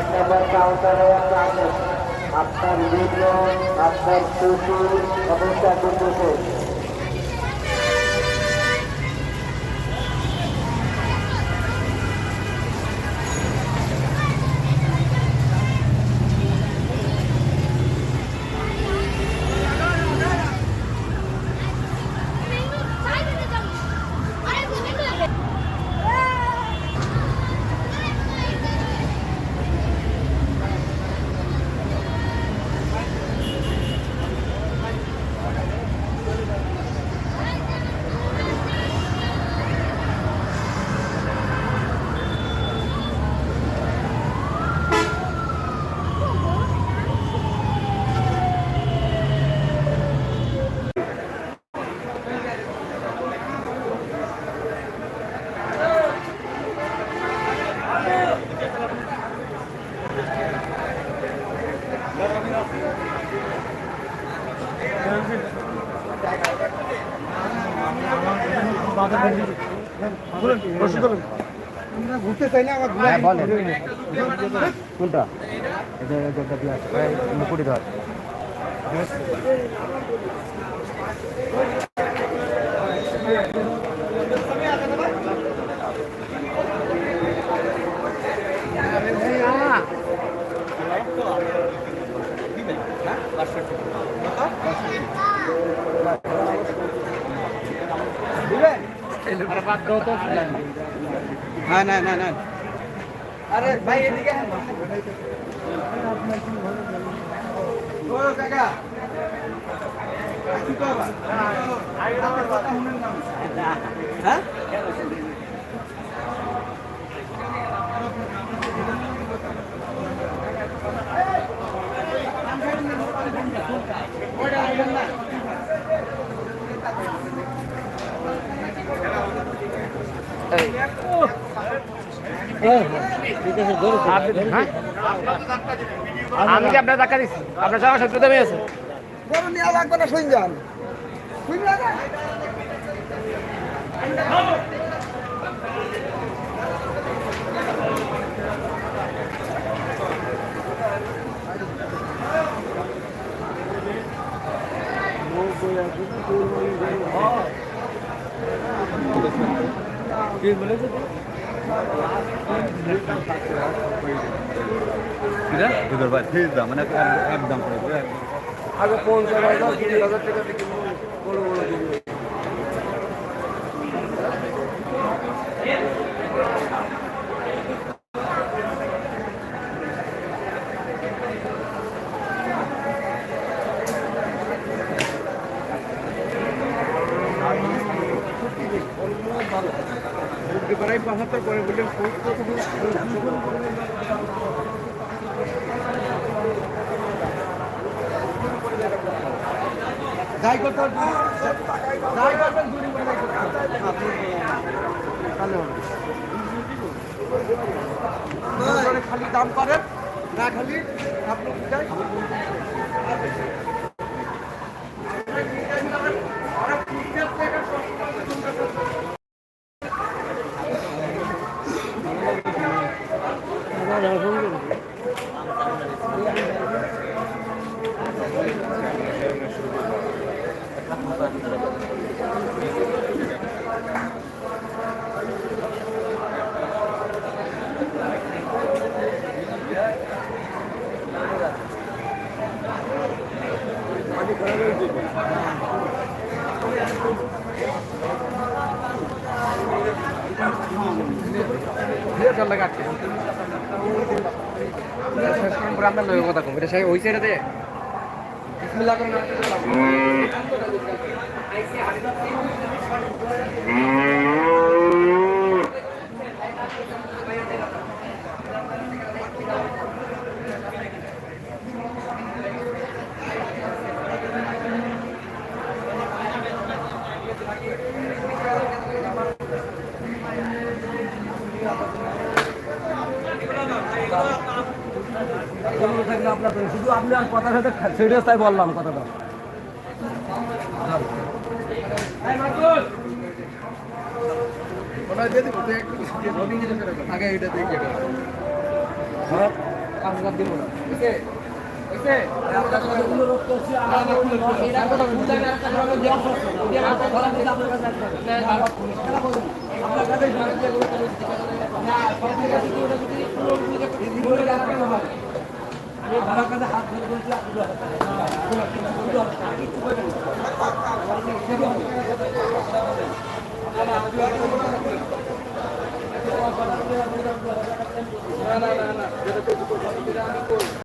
নম্বর কাউন্টারে আসেন, আপনার লিঙ্গ, আপনার শ্বশুর অবস্থা করতেছে। ঘুরতে চাই না আমার কোনটা মুকুটি ধর হ্যাঁ না না না আরে ভাই এদিকে ও কাকা হ্যাঁ আমি কি আপনার টাকা দিচ্ছি আপনার সবার সত্য দামে আছে গরু নেওয়া লাগবে না শুন যান মানে একদম আগে 50,000 20,000 টাকা থেকে বড় বড় প্রায় 75 করে বললেন যাই কত যাই করবেন দূরে করে খালি দাম করেন না খালি আপনি যাই আমরা লয় কথা কম এটা সেই ওই সাইডে বিসমিল্লাহ করে শুধু আপনি আর কথার সাথে সিরিয়াস তাই বললাম কথাটা আগে এটা দেখে 5,000 দিব না ওকে ওকে অনুরোধ করছি আমাদের এটা কথা বলতে হবে একটা ধরনের দেওয়া আছে ওই আমরা ধরা দিতে আপনার কাছে আসবে আপনার কাছে না সরকারি কাছে কি ওটা যদি পুরো বলে রাখতে হয় আমি ভাড়ার কাছে হাত ধরে বলছি না না না না